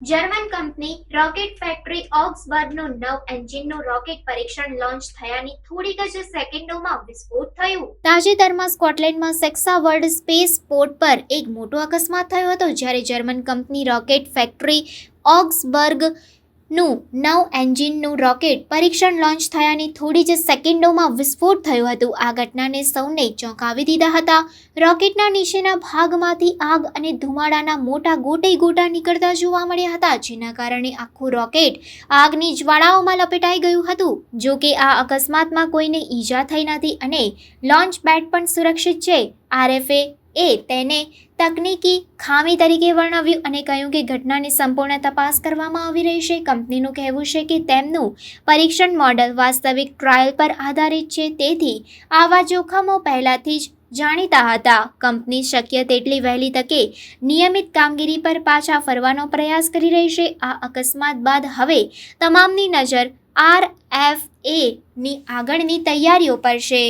German company rocket factory ઓક્સબર્ગનું નવ એન્જિનનું rocket પરીક્ષણ launch થયાની થોડીક જ સેકન્ડોમાં વિસ્ફોટ થયો। તાજેતરમાં સ્કોટલેન્ડમાં સેક્સા વર્લ્ડ સ્પેસ પોર્ટ પર એક મોટો અકસ્માત થયો હતો, જ્યારે જર્મન કંપની રોકેટ ફેક્ટરી ઓક્સબર્ગનું નવ એન્જિનનું રોકેટ પરીક્ષણ લોન્ચ થયાની થોડી જ સેકન્ડોમાં વિસ્ફોટ થયું હતું। આ ઘટનાને સૌને ચોંકાવી દીધા હતા। રોકેટના નીચેના ભાગમાંથી આગ અને ધુમાડાના મોટા ગોટે નીકળતા જોવા મળ્યા હતા, જેના કારણે આખું રોકેટ આગની જ્વાળાઓમાં લપેટાઈ ગયું હતું। જો કે આ અકસ્માતમાં કોઈને ઈજા થઈ નથી અને લોન્ચ પેડ પણ સુરક્ષિત છે। RFA તેને તકનીકી ખામી તરીકે વર્ણવ્યું અને કહ્યું કે ઘટનાની સંપૂર્ણ તપાસ કરવામાં આવી રહી છે। કંપનીનું કહેવું છે કે તેમનું પરીક્ષણ મોડલ વાસ્તવિક ટ્રાયલ પર આધારિત છે, તેથી આવા જોખમો પહેલાથી જ જાણીતા હતા। કંપની શક્ય તેટલી વહેલી તકે નિયમિત કામગીરી પર પાછા ફરવાનો પ્રયાસ કરી રહી છે। આ અકસ્માત બાદ હવે તમામની નજર RFAની આગળની તૈયારીઓ પર છે।